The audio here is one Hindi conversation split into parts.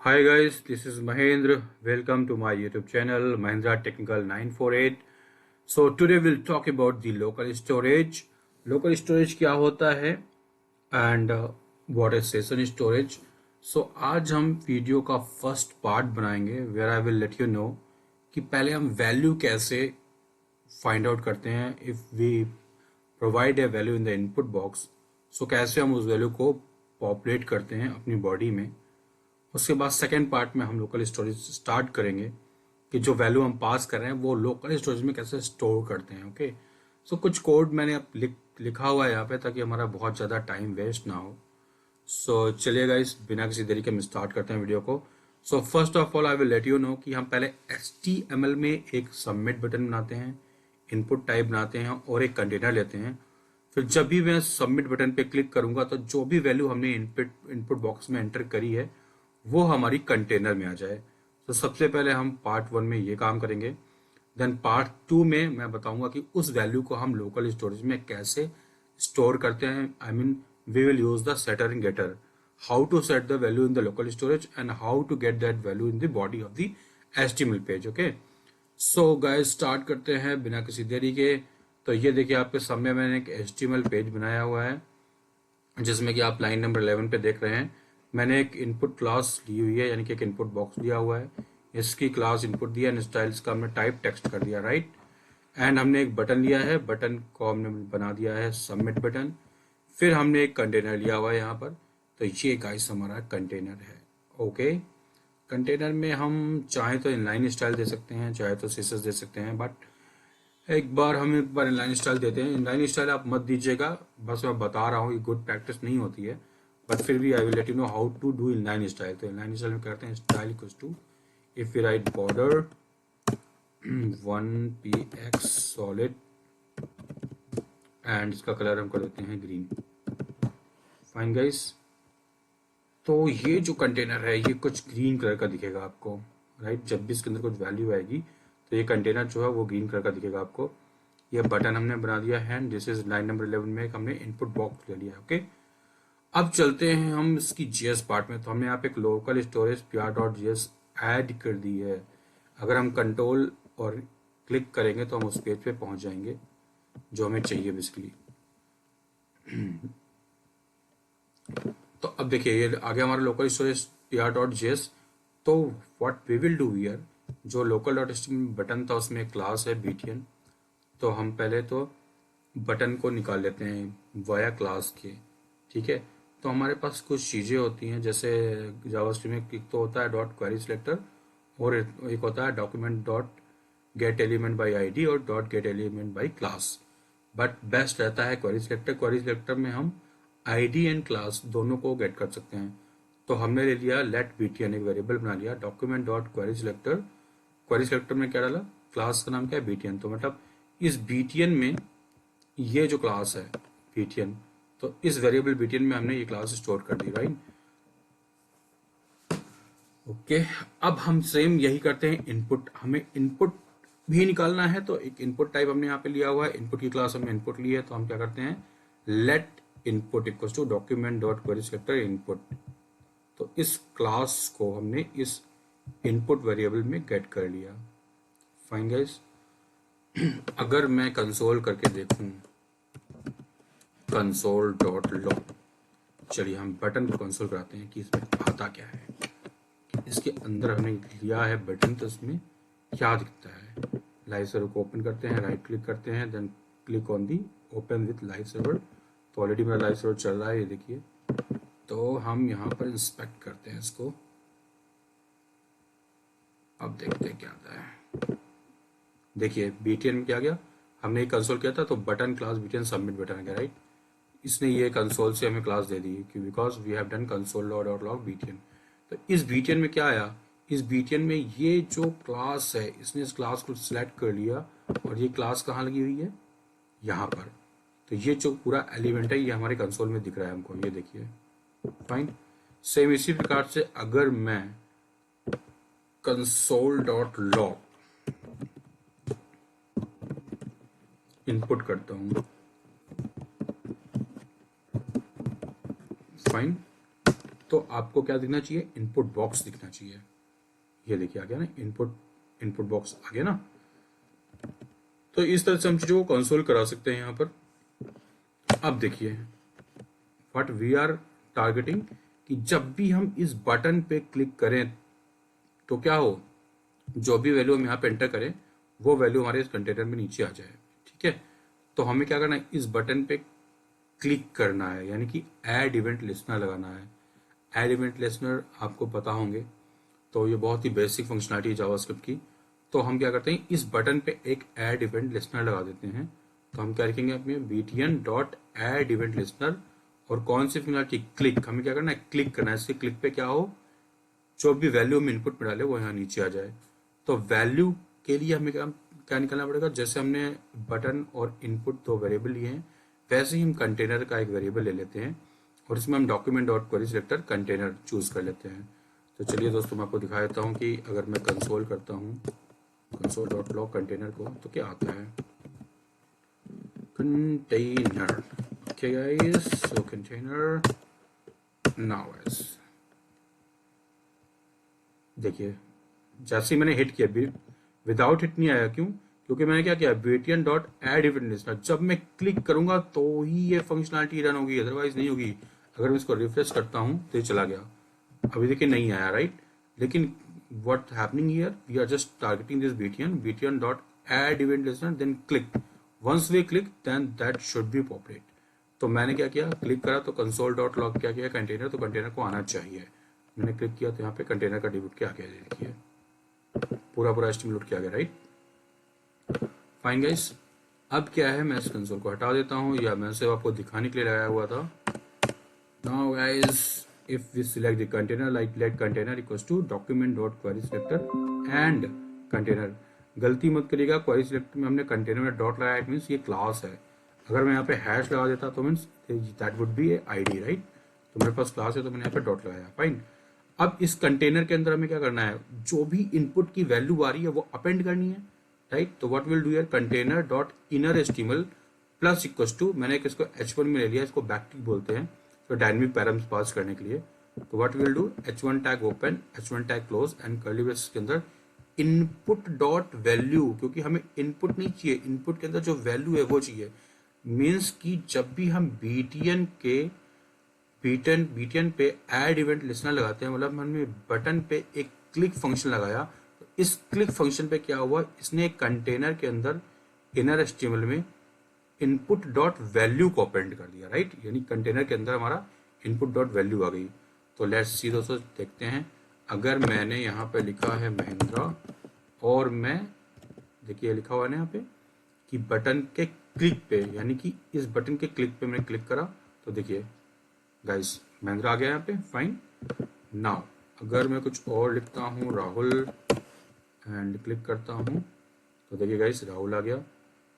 Hi guys, this is Mahendra. Welcome to my YouTube channel Mahindra Technical 948. So today we'll talk about the local storage. Local storage क्या होता है and what is session storage. So आज हम वीडियो का फर्स्ट पार्ट बनाएंगे where I will let you know कि पहले हम वैल्यू कैसे फाइंड आउट करते हैं if we provide a value in the input box. So कैसे हम उस वैल्यू को पॉपुलेट करते हैं अपनी बॉडी में. उसके बाद सेकेंड पार्ट में हम लोकल स्टोरेज स्टार्ट करेंगे कि जो वैल्यू हम पास कर रहे हैं वो लोकल स्टोरेज में कैसे स्टोर करते हैं. ओके, सो कुछ कोड मैंने अब लिखा हुआ है यहाँ पे ताकि हमारा बहुत ज़्यादा टाइम वेस्ट ना हो. सो चलिए गाइस, बिना किसी देरी के हम स्टार्ट करते हैं वीडियो को. So first of all I will let you no कि हम पहले HTML में एक सबमिट बटन बनाते हैं, इनपुट टाइप बनाते हैं और एक कंटेनर लेते हैं. फिर जब भी मैं सबमिट बटन पे क्लिक करूंगा तो जो भी वैल्यू हमने इनपुट बॉक्स में एंटर करी है वो हमारी कंटेनर में आ जाए. तो सबसे पहले हम पार्ट 1 में ये काम करेंगे. देन पार्ट 2 में मैं बताऊंगा कि उस वैल्यू को हम लोकल स्टोरेज में कैसे स्टोर करते हैं. I mean we will use the setter and getter, how to set the value in the local storage and how to get that value in the body of the HTML page. Okay, so guys start करते हैं बिना किसी देरी के. तो ये देखिए आपके सामने मैंने एक HTML पेज बनाया हुआ है जिसमें कि आप लाइन नंबर 11 पे देख रहे हैं. मैंने एक इनपुट क्लास ली हुई है, यानी कि एक इनपुट बॉक्स दिया हुआ है. इसकी क्लास इनपुट दिया एंड स्टाइल्स का हमने टाइप टेक्स्ट कर दिया, राइट. एंड हमने एक बटन लिया है, बटन को हमने बना दिया है सबमिट बटन. फिर हमने एक कंटेनर लिया हुआ है यहाँ पर. तो ये गाइस हमारा कंटेनर है. ओके, कंटेनर में हम चाहे तो इनलाइन स्टाइल दे सकते हैं, चाहे तो सीसेस दे सकते हैं. बट एक बार इनलाइन स्टाइल देते हैं. इनलाइन स्टाइल आप मत दीजिएगा, बस मैं बता रहा हूँ, ये गुड प्रैक्टिस नहीं होती है. बट फिर भी I will let you know how to do inline style. तो इनलाइन स्टाइल में करते हैं style equals to if we write border 1px solid and इसका कलर हम कर देते हैं ग्रीन. फाइन गाइस, तो ये जो कंटेनर है ये कुछ ग्रीन कलर का दिखेगा आपको, राइट. जब भी इसके अंदर कुछ वैल्यू आएगी तो ये कंटेनर जो है वो ग्रीन कलर का दिखेगा आपको. ये बटन हमने बना दिया है. दिस इज लाइन नंबर 11 में हमने इनपुट बॉक्स ले लिया. ओके, अब चलते हैं हम इसकी जीएस पार्ट में. तो हमने यहाँ पे एक लोकल स्टोरेज pr.js ऐड कर दी है. अगर हम कंट्रोल और क्लिक करेंगे तो हम उस पेज पे पहुंच जाएंगे जो हमें चाहिए बेसिकली. तो अब देखिए ये आगे हमारा लोकल स्टोरेज pr.js. तो what we will do here, जो लोकल डॉट बटन था उसमें क्लास है btn. तो हम पहले तो बटन को निकाल लेते हैं वाया क्लास के. ठीक है, तो हमारे पास कुछ चीज़ें होती हैं जैसे जावास्क्रिप्ट में एक तो होता है डॉट क्वेरी सिलेक्टर और एक होता है document dot get element by ID और dot get element by class. But best रहता है क्वेरी सिलेक्टर. क्वेरी सिलेक्टर में हम आईडी एंड क्लास दोनों को गेट कर सकते हैं. तो हमने ले लिया लेट btn, एक वेरिएबल बना लिया document dot query selector. Query selector में क्या डाला, क्लास का नाम क्या है btn. तो मतलब इस btn में ये जो क्लास है btn, तो इस वेरिएबल btn में हमने ये क्लास स्टोर कर दी, राइट. ओके, अब हम सेम यही करते हैं इनपुट. हमें इनपुट भी निकालना है तो एक इनपुट टाइप हमने यहाँ पे लिया हुआ है. इनपुट की क्लास हमने इनपुट ली है तो हम क्या करते हैं let input equals to document dot query selector input. तो इस क्लास को हमने इस इनपुट वेरिएबल में गेट कर लिया. फाइन गाइस, अगर मैं कंसोल करके देखूं कंसोल डॉट लॉग, चलिए हम बटन को कंसोल कराते हैं कि इसमें आता क्या है. इसके अंदर हमने लिया है बटन, तो इसमें क्या दिखता है. लाइव सर्वर को ओपन करते हैं, राइट क्लिक करते हैं, then click on the open with live server. तो ऑलरेडी मेरा लाइव सर्वर चल रहा है, ये देखिए. तो हम यहाँ पर इंस्पेक्ट करते हैं इसको. अब देखते हैं क्या आता है. देखिए btn में क्या गया, हमने कंसोल किया था तो button class btn submit button आ गया, राइट. इसने ये कंसोल से हमें क्लास दे दी कि because we have done console dot log btn. तो इस btn में क्या आया, इस btn में ये जो क्लास है इसने इस क्लास को सिलेक्ट कर लिया और ये क्लास कहाँ लगी हुई है, यहाँ पर. तो ये जो पूरा एलिमेंट है ये हमारे कंसोल में दिख रहा है हमको, ये देखिए. फाइन, सेम इसी प्रकार से अगर मैं कंसोल डॉट लॉग इनपुट करता हूँ, फाइन, तो आपको क्या दिखना चाहिए, इनपुट बॉक्स दिखना चाहिए। ये देखिए आ गया ना, इनपुट बॉक्स आ गया ना। तो इस तरह से हम चीजों को कंसोल करा सकते हैं यहाँ पर। अब देखिए व्हाट वी आर टारगेटिंग, कि जब भी हम इस बटन पे क्लिक करें तो क्या हो, जो भी वैल्यू हम यहाँ पे एंटर करें वो वैल्यू हमारे इस कंटेनर में नीचे आ जाए। ठीक है, तो हमें क्या करना है, इस बटन पे क्लिक करना है, यानी कि ऐड इवेंट लिस्नर लगाना है। ऐड इवेंट लिस्नर आपको पता होंगे, तो ये बहुत ही बेसिक फंक्शनलिटी है जावास्क्रिप्ट की। तो हम क्या करते हैं, इस बटन पे एक ऐड इवेंट लिस्नर लगा देते हैं। तो हम क्या लिखेंगे अपने btn dot add event listener, और कौन सी फंक्शनलिटी, क्लिक। हमें क्या करना है, क्लिक करना है। इससे क्लिक पे क्या हो, जो भी वैल्यू हम इनपुट में डाले वो यहाँ नीचे आ जाए। तो वैल्यू के लिए हमें क्या क्या निकालना पड़ेगा, जैसे हमने बटन और इनपुट दो वेरिएबल लिए हैं, वैसे ही हम कंटेनर का एक वेरिएबल ले लेते हैं और इसमें हम document dot query selector container choose कर लेते हैं। तो चलिए दोस्तों मैं आपको दिखा देता हूँ कि अगर मैं कंसोल करता हूँ कंसोल डॉट लॉग कंटेनर को, तो क्या आता है, कंटेनर। ओके गाइस, सो कंटेनर नाउ गाइस देखिए, जैसे ही मैंने हिट किया, विदाउट हिट नहीं आया, क्यों, क्योंकि मैंने क्या किया, btn dot add event listener. जब मैं क्लिक करूंगा तो ही ये फंक्शनलिटी रन होगी, अदरवाइज नहीं होगी। अगर मैं इसको रिफ्रेश करता हूं तो ये चला गया, अभी देखिए नहीं आया, राइट। लेकिन what happening here, we are just targeting this btn dot add event listener, then click. Once we click then that should be populate. तो मैंने क्या किया, क्लिक करा तो कंसोल डॉट लॉग क्या किया, कंटेनर, तो कंटेनर को आना चाहिए। मैंने क्लिक किया तो यहाँ पे कंटेनर का डिबूट क्या आ गया, देखिए पूरा पूरा एचटीएमएल लूट किया गया, राइट। फाइन गाइस, अब क्या है, मैं इस कंसोल को हटा देता हूँ, या मैं सिर्फ आपको दिखाने के लिए लगाया हुआ था। Now guys, if we select the container, like let container equals to document dot query selector and container. गलती मत करिएगा, क्वेरी सिलेक्टर में हमने कंटेनर में डॉट लगाया, इट मीन्स ये क्लास है। अगर मैं यहाँ पे हैश लगा देता तो means that would be A ID, right. तो मेरे पास क्लास है तो मैंने यहाँ पे डॉट लगाया, फाइन। अब इस कंटेनर के अंदर हमें क्या करना है, जो भी इनपुट की वैल्यू आ रही है वो अपेंड करनी है, राइट। तो what will do here, container dot inner HTML plus equals to, मैंने एक इसको h1 में ले लिया, इसको बैकटिक बोलते हैं, तो डायनेमिक पैरामीटर्स पास करने के लिए। तो what will do, h1 tag open, h1 tag close and curly braces के अंदर इनपुट डॉट वैल्यू, क्योंकि हमें इनपुट नहीं चाहिए, इनपुट के अंदर जो वैल्यू है वो चाहिए। मीन्स कि जब भी हम बीटीएन पे ऐड इवेंट लिस्नर लगाते हैं, मतलब हमने बटन पे एक क्लिक फंक्शन लगाया, तो इस क्लिक फंक्शन पे क्या हुआ, इसने एक कंटेनर के अंदर इनर एचटीएमएल में इनपुट डॉट वैल्यू को अपेंड कर दिया, राइट। यानी कंटेनर के अंदर हमारा इनपुट डॉट वैल्यू आ गई। तो लेट्स सी दोस्तों, देखते हैं, अगर मैंने यहाँ पे लिखा है महिंद्रा, और मैं देखिए लिखा हुआ है ना यहाँ पे कि बटन के क्लिक पे, यानी कि इस बटन के क्लिक पे मैंने क्लिक करा, तो देखिए गाइस महिंद्रा आ गया यहाँ पे, फाइन। नाउ अगर मैं कुछ और लिखता हूँ, राहुल, एंड क्लिक करता हूँ, तो देखिए गाइस राहुल आ गया।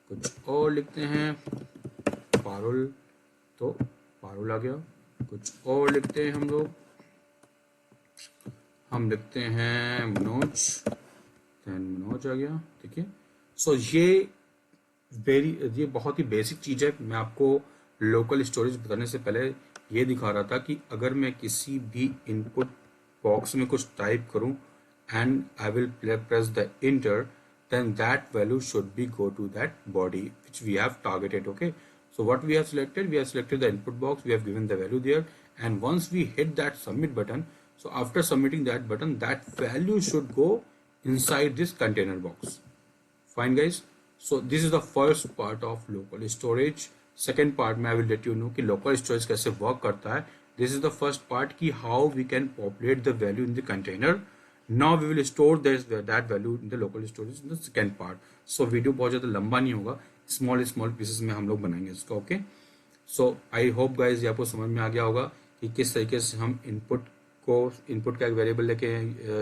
कुछ और लिखते हैं, पारुल, तो पारुल आ गया। कुछ और लिखते हैं हम लिखते हैं मनोज, देन मनोज आ गया, ठीक है। सो ये बहुत ही बेसिक चीज है। मैं आपको लोकल स्टोरेज बताने से पहले ये दिखा रहा था कि अगर मैं किसी भी इनपुट बॉक्स में कुछ टाइप करूं and I will press the inter, then that value should be go to that body which we have targeted. Okay, so what we have selected the input box, we have given the value there, and once we hit that submit button, so after submitting that button, that value should go inside this container box. Fine guys, so this is the first part of local storage. Second part में I will let you know कि local storage कैसे work करता है. This is the first part कि how we can populate the value in the container. Now we will store that value in the local storage in the second part. So video बहुत ज़्यादा लंबा नहीं होगा, स्मॉल पीसेस में हम लोग बनाएंगे इसका। Okay, so I hope guys ये आपको समझ में आ गया होगा कि किस तरीके से हम इनपुट का एक वेरिएबल लेके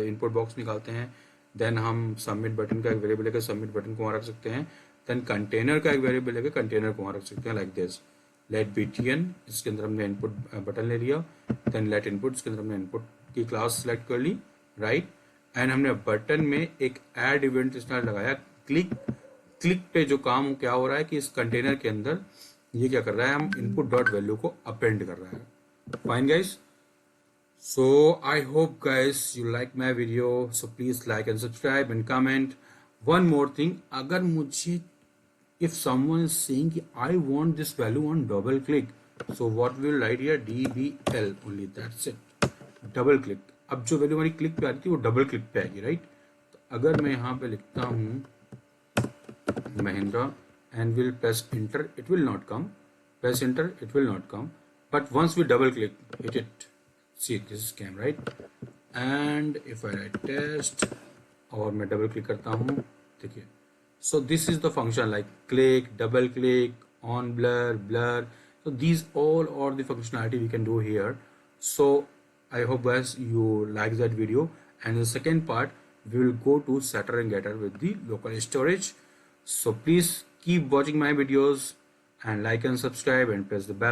इनपुट बॉक्स निकालते हैं, देन हम सबमिट बटन का एक वेरिएबल लेकर सबमिट बटन को वहाँ रख सकते हैं, देन कंटेनर का एक वेरिएबल लेकर कंटेनर को वहाँ रख सकते हैं, लाइक दिस। लेट btn, इसके अंदर हमने इनपुट बटन ले लिया, देन लेट इनपुट, इसके अंदर हमने इनपुट की क्लास सेलेक्ट कर ली, राइट। एंड हमने बटन में एक ऐड इवेंट लिस्नर लगाया। क्लिक पे जो काम क्या हो रहा है कि इस कंटेनर के अंदर ये क्या कर रहा है, हम इनपुट डॉट वैल्यू को अपेंड कर रहा है। Fine guys, So I hope guys you like my video, so please like and subscribe and comment. One more thing, अगर मुझे, if someone is saying कि I want this value on double click, so what we will write here, dbl only, that's it, double click. अब जो वैल्यू हमारी क्लिक पे आ रही थी वो डबल क्लिक पे आएगी, राइट? तो अगर मैं यहाँ पे लिखता हूँ Mahindra and will press enter, it will not come. Press enter, it will not come. But once we double click, hit it. See, this is cam, right? And if I write test और मैं double click करता हूँ, देखिए. So this is the function like click, double click, on blur, blur. So these all are the functionality we can do here. So I hope guys you like that video. And the second part, we will go to setter and getter with the local storage. So please keep watching my videos and like and subscribe and press the bell.